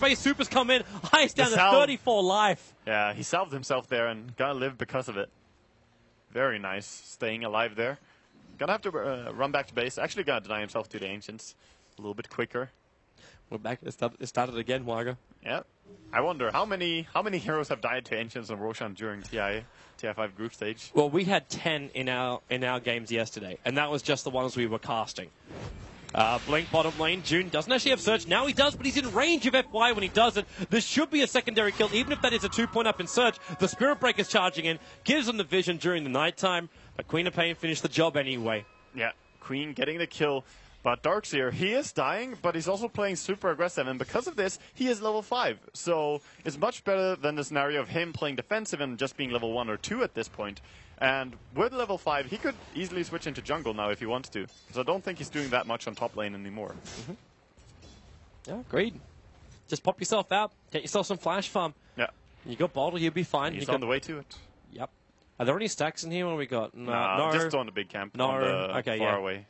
space. Super's come in. Ice down to 34 life. Yeah, he salved himself there and gotta live because of it. Very nice. Staying alive there. Gonna have to run back to base. Actually gonna deny himself to the Ancients. A little bit quicker. We're back. It started again, Waga. Yeah. I wonder how many heroes have died to Ancients and Roshan during TI5 group stage? Well, we had 10 in our games yesterday, and that was just the ones we were casting. Blink bottom lane. June doesn't actually have Surge. Now he does, but he's in range of FY when he does it. This should be a secondary kill, even if that is a 2-point up in Surge. The Spirit Breaker's charging in, gives him the vision during the nighttime, but Queen of Pain finished the job anyway. Yeah, Queen getting the kill. But Darkseer, he is dying, but he's also playing super aggressive, and because of this, he is level 5. So it's much better than the scenario of him playing defensive and just being level 1 or 2 at this point. And with level 5, he could easily switch into jungle now if he wants to. Because I don't think he's doing that much on top lane anymore. Yeah, agreed. Just pop yourself out, get yourself some flash farm. Yeah. You got bottle, you'll be fine. He's on the way to it. Yep. Are there any stacks in here? What have we got? No, just on the big camp. No, on the okay, far yeah. away.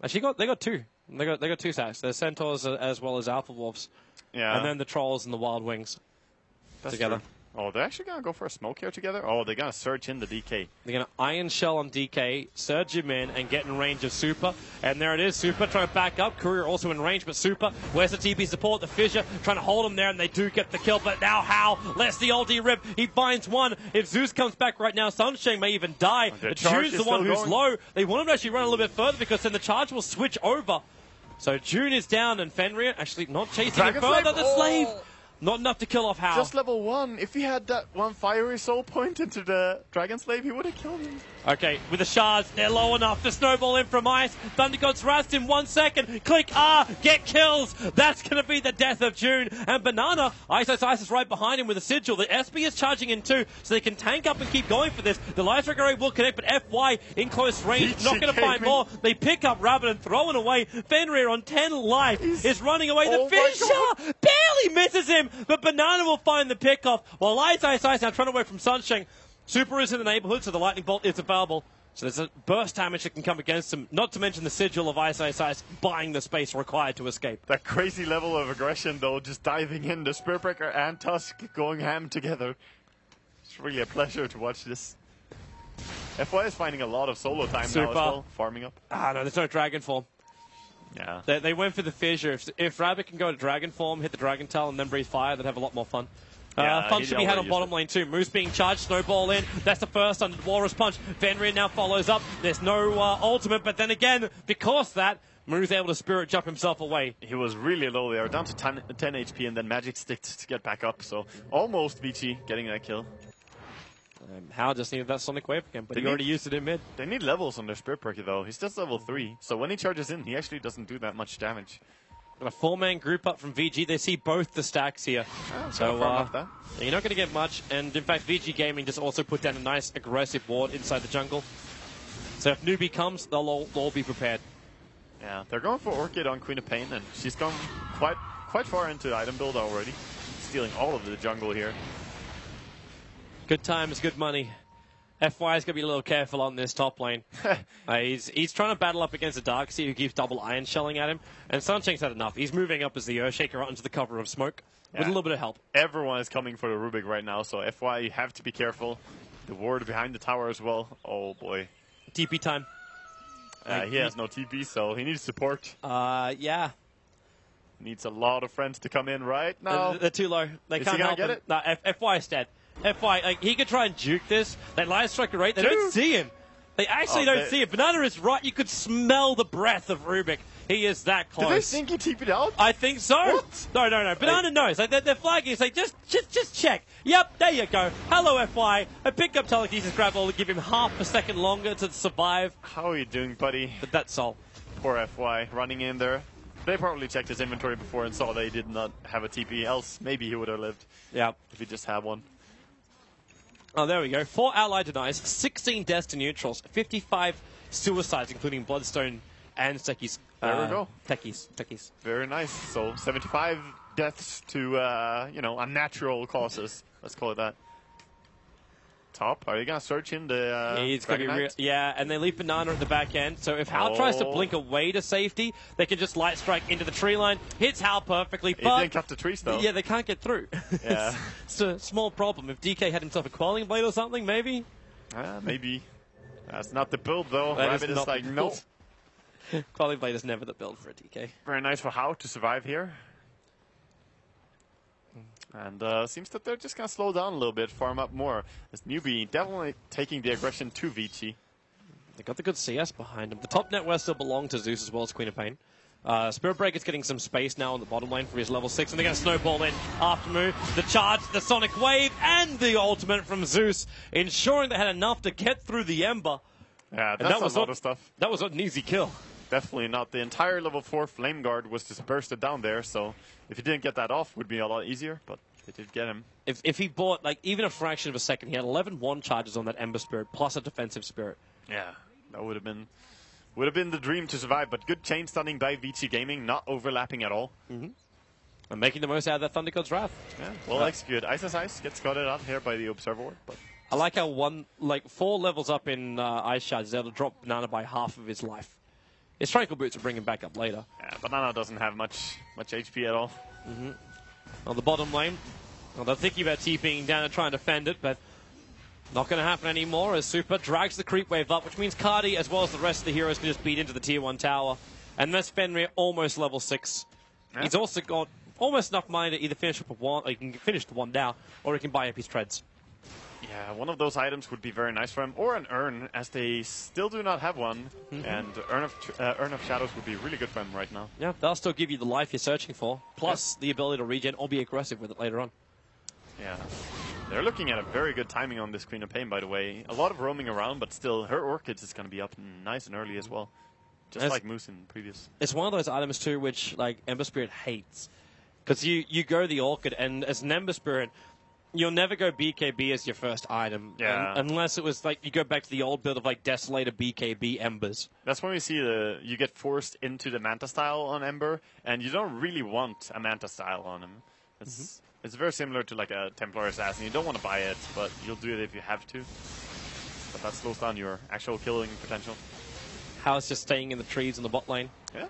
Actually, they got two. They got two stacks. There's Centaurs as well as Alpha Wolves. Yeah. And then the Trolls and the Wild Wings together. True. Oh, they're actually going to go for a smoke here together? Oh, they're going to search in the DK. They're going to Iron Shell on DK, surge him in, and get in range of Super. And there it is, Super trying to back up. Courier also in range, but Super, where's the TP support? The Fissure trying to hold him there, and they do get the kill. But now Hal lets the ulti rip. He finds one. If Zeus comes back right now, Sunshine may even die. But June's the one who's low. They want him to actually run a little bit further because then the charge will switch over. So June is down, and Fenrir actually not chasing him further. The Slave! Not enough to kill off Hal. Just level 1. If he had that one fiery soul point into the Dragon Slave, he would have killed him. Okay, with the shards, they're low enough. The snowball in from Ice. Thunder God's Rast in 1 second. Click R, get kills. That's going to be the death of June. And Banana, Ice is right behind him with a sigil. The SB is charging in too, so they can tank up and keep going for this. The Life Ray will connect, but FY in close range, not going to find more. They pick up Rabbit and throw it away. Fenrir on 10 life is running away. The Fissure barely misses him, but Banana will find the pickoff while Ice now trying to away from Sunshine. Super is in the neighborhood, so the Lightning Bolt is available. So there's a burst damage that can come against him, not to mention the sigil of Ice buying the space required to escape. That crazy level of aggression, though, just diving in, the Spirit Breaker and Tusk going ham together. It's really a pleasure to watch this. FY is finding a lot of solo time now as well, farming up. Ah, no, there's no Dragon form. Yeah. They went for the Fissure. If Rabbit can go to Dragon form, hit the Dragon Tail, and then breathe fire, they'd have a lot more fun. Fun should be had on bottom lane too. Moose being charged, snowball in. That's the first under Walrus Punch. Fenrir now follows up. There's no ultimate, but then again, because that, Moose able to spirit jump himself away. He was really low there, down to 10 HP, and then Magic Sticked to get back up. So almost VG getting that kill. Hal just needed that Sonic Wave again, but he already used it in mid. They need levels on their Spirit Breaker though. He's just level 3, so when he charges in, he actually doesn't do that much damage. Got a 4-man group up from VG. They see both the stacks here. So you're not going to get much. And in fact, VG Gaming just also put down a nice aggressive ward inside the jungle. So if newbie comes, they'll all be prepared. Yeah, they're going for Orchid on Queen of Pain, and she's gone quite far into the item build already. Stealing all of the jungle here. Good times, good money. FY is going to be a little careful on this top lane. He's trying to battle up against a Darkseer who keeps double iron shelling at him. And Sunshank's had enough. He's moving up as the Earthshaker out into the cover of smoke with a little bit of help. Everyone is coming for the Rubik right now, so FY, you have to be careful. The ward behind the tower as well. Oh, boy. TP time. He has no TP, so he needs support. Yeah. Needs a lot of friends to come in right now. They're too low. They can't help get it. No, FY is dead. FY, he could try and juke this. They line strike a rate. They don't see him. They actually don't see him. Banana is right. You could smell the breath of Rubik. He is that close. Do they think he TP'd out? I think so. What? No. Banana knows. Like, they're flagging. It's like, just check. Yep, there you go. Hello, FY. I pick up telekinesis grapple to give him half a second longer to survive. How are you doing, buddy? But that's all. Poor FY running in there. They probably checked his inventory before and saw they did not have a TP. Else, maybe he would have lived. Yeah. If he just had one. Oh, there we go. 4 ally denies, 16 deaths to neutrals, 55 suicides, including Bloodstone and Techies. There we go. Techies. Very nice. So 75 deaths to, unnatural causes. Let's call it that. Top, are you going to search in the It's gonna be real. Yeah, and they leave Banana at the back end, so if Hal tries to blink away to safety, they can just light strike into the tree line. Hits Hal perfectly, He but didn't cut the trees, though. yeah, they can't get through. Yeah. It's a small problem. If DK had himself a Quelling Blade or something, maybe? Maybe. That's not the build, though. That Rabbit is is like, the nope. build. Quelling Blade is never the build for a DK. Very nice for Hao to survive here. And seems that they're just going to slow down a little bit, farm up more. This newbie definitely taking the aggression to Vici. They got the good CS behind them. The top net west still belong to Zeus as well as Queen of Pain. Spirit Breaker's getting some space now on the bottom lane for his level 6, and they're going to snowball in after move. The charge, the Sonic Wave, and the ultimate from Zeus, ensuring they had enough to get through the Ember. Yeah, that's a lot of stuff. That was an easy kill. Definitely not. The entire level 4 Flame Guard was just bursted down there, so if he didn't get that off, it would be a lot easier, but they did get him. If he bought, like, even a fraction of a second, he had 11 1 charges on that Ember Spirit, plus a defensive Spirit. Yeah, that would have been the dream to survive, but good chain stunning by Vici Gaming, not overlapping at all. And making the most out of that Thunder God's Wrath. Yeah, well executed. Ice gets scouted out here by the Observer, but I like how 4 levels up in Ice Shard is able to drop Banana by half of his life. His Tranquil Boots will bring him back up later. yeah, Banana doesn't have much HP at all. On the bottom lane, well, they're thinking about TPing down and trying to defend it, but not going to happen anymore as Super drags the creep wave up, which means Cardi, as well as the rest of the heroes, can just beat into the tier 1 tower. And that's Fenrir almost level 6. Yeah. He's also got almost enough money to either finish up one, or he can finish the one down, or he can buy up his treads. Yeah, one of those items would be very nice for him, or an Urn, as they still do not have one, and Urn of Shadows would be really good for him right now. Yeah, they'll still give you the life you're searching for, plus the ability to regen or be aggressive with it later on. Yeah, they're looking at a very good timing on this Queen of Pain, by the way. A lot of roaming around, but still, her Orchids is going to be up nice and early as well, just like Moose in previous. It's one of those items too which like Ember Spirit hates, because you go the Orchid, and as an Ember Spirit, you'll never go BKB as your first item, unless it was like you go back to the old build of like Desolator BKB Embers. That's when we see you get forced into the Manta style on Ember, and you don't really want a Manta style on him. It's very similar to like a Templar Assassin. You don't want to buy it, but you'll do it if you have to. But that slows down your actual killing potential. Hal's just staying in the trees in the bot lane. Yeah.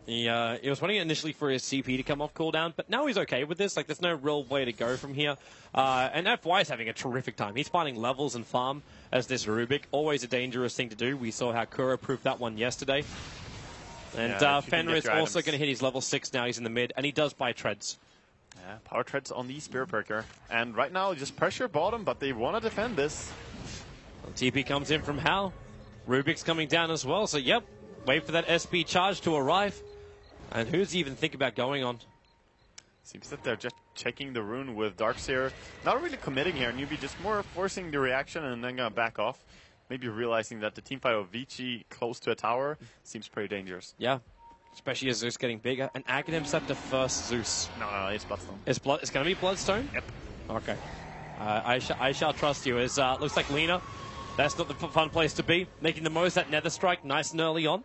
He was wanting initially for his CP to come off cooldown, but now he's okay with this. Like, there's no real way to go from here. And FY is having a terrific time. He's finding levels and farm as this Rubik. Always a dangerous thing to do. We saw how Kura proved that one yesterday. And Fenrir is also going to hit his level 6 now. He's in the mid, and he does buy treads. Yeah, power treads on the Spirit Breaker. And right now, just pressure bottom, but they want to defend this. Well, TP comes in from Hal. Rubik's coming down as well, so yep. Wait for that SP charge to arrive. And who's even think about going on? Seems that they're just checking the rune with Darkseer. Not really committing here. Newbie just more forcing the reaction and then going to back off. Maybe realizing that the teamfight of Vici close to a tower seems pretty dangerous. Yeah. Especially as Zeus getting bigger. And Aghanim's at the first Zeus. No, it's Bloodstone. It's going to be Bloodstone? Yep. Okay. I shall trust you. As looks like Lina. That's not the fun place to be. Making the most of that Nether Strike nice and early on.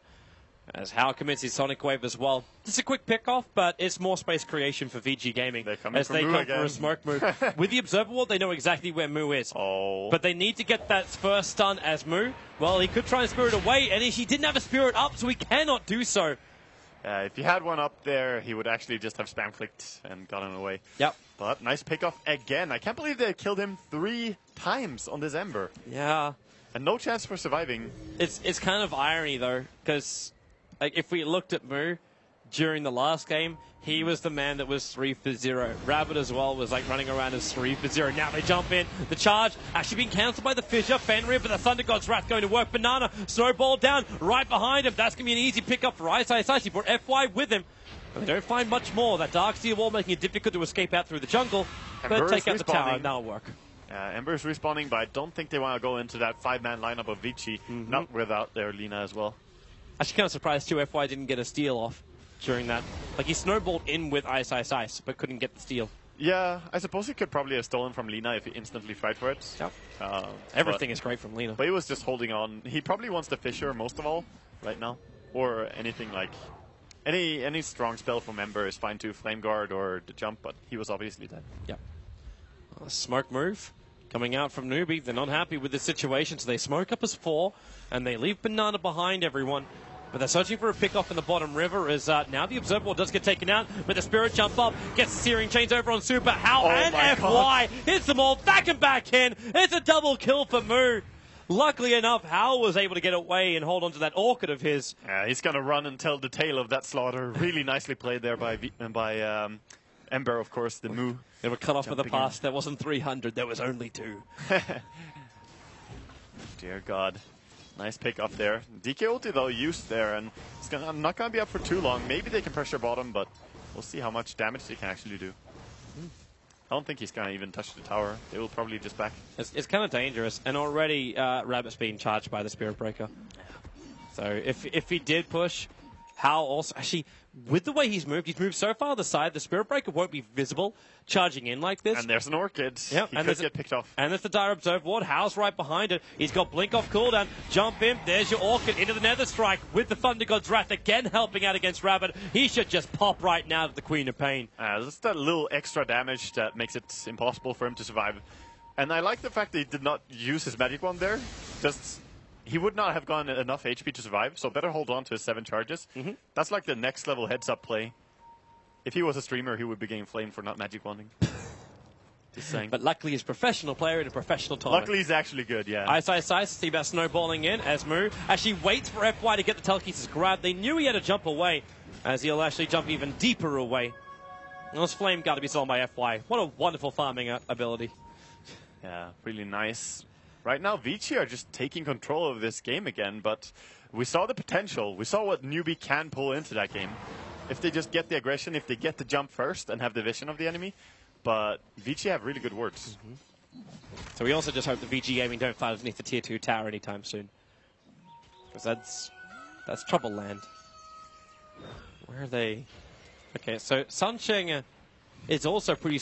As Hal commits his Sonic Wave as well. Just a quick pick-off, but it's more space creation for VG Gaming. They come as they Moo come again. for a smoke move. With the Observer Ward, they know exactly where Moo is. Oh. But they need to get that first stun as Moo. Well, he could try and Spirit away, and he didn't have a Spirit up, so he cannot do so. If he had one up there, he would actually just have spam-clicked and gotten away. Yep. But nice pick-off again. I can't believe they killed him 3 times on this Ember. Yeah. And no chance for surviving. It's kind of irony, though, because like, if we looked at Moo during the last game, he was the man that was 3 for 0. Rabbit as well was like running around as 3 for 0. Now they jump in. The charge actually being cancelled by the Fissure. Fenrir, but the Thunder God's Wrath going to work. Banana, snowball down right behind him. That's going to be an easy pickup for Ice. He brought FY with him. They don't find much more. That Dark Steel Wall making it difficult to escape out through the jungle. But take out the tower, and that'll work. Ember's respawning, but I don't think they want to go into that 5-man lineup of Vici, not without their Lina as well. Actually kind of surprised too FY didn't get a steal off during that. Like, he snowballed in with Ice, but couldn't get the steal. Yeah, I suppose he could probably have stolen from Lina if he instantly tried for it. Yep. Everything is great from Lina. But he was just holding on. He probably wants the Fissure most of all right now. Or anything like... Any strong spell from Ember is fine too. Flame Guard or the jump, but he was obviously dead. Yep. Smoke move. Coming out from Newbie, they're not happy with the situation, so they smoke up as 4, and they leave Banana behind everyone. But they're searching for a pick-off in the bottom river as now the Observable does get taken out, but the Spirit jump up, gets the Searing Chains over on Super. How and FY hits them all back and back in. It's a double kill for Moo. Luckily enough, Hal was able to get away and hold on to that Orchid of his. Yeah, he's going to run and tell the tale of that slaughter. Really nicely played there by Ember, of course, the Moo. They were cut off for the pass. There wasn't 300, there was only 2. Dear God. Nice pick up there. DK ulti, though, used there, and it's not going to be up for too long. Maybe they can pressure bottom, but we'll see how much damage they can actually do. I don't think he's going to even touch the tower. They will probably just back. It's kind of dangerous, and already Rabbit's being charged by the Spirit Breaker. So if he did push, Hal also... Actually, with the way he's moved so far to the side, the Spirit Breaker won't be visible charging in like this. And there's an Orchid. Yep, he could get picked off. And there's the Dire Observe Ward. Hal's right behind it. He's got Blink off cooldown. Jump in. There's your Orchid into the Nether Strike with the Thunder God's Wrath again helping out against Rabbit. He should just pop right now to the Queen of Pain. Just that little extra damage that makes it impossible for him to survive. And I like the fact that he did not use his Magic Wand there. Just... He would not have gotten enough HP to survive, so better hold on to his 7 charges. That's like the next level heads-up play. If he was a streamer, he would be getting flamed for not Magic Wanding. Just saying. But luckily he's a professional player in a professional tournament. Luckily he's actually good, yeah. Ice, see about snowballing in as Moo actually waits for FY to get the telekinesis grab. They knew he had to jump away, as he'll actually jump even deeper away. And this Flame got to be sold by FY. What a wonderful farming ability. Yeah, really nice. Right now, Vici are just taking control of this game again, but we saw the potential. We saw what Newbie can pull into that game. If they just get the aggression, if they get the jump first and have the vision of the enemy. But Vici have really good words. So we also just hope the VG Gaming don't fight underneath the Tier 2 tower anytime soon. Because that's trouble land. Where are they? Okay, so Sunsheng is also pretty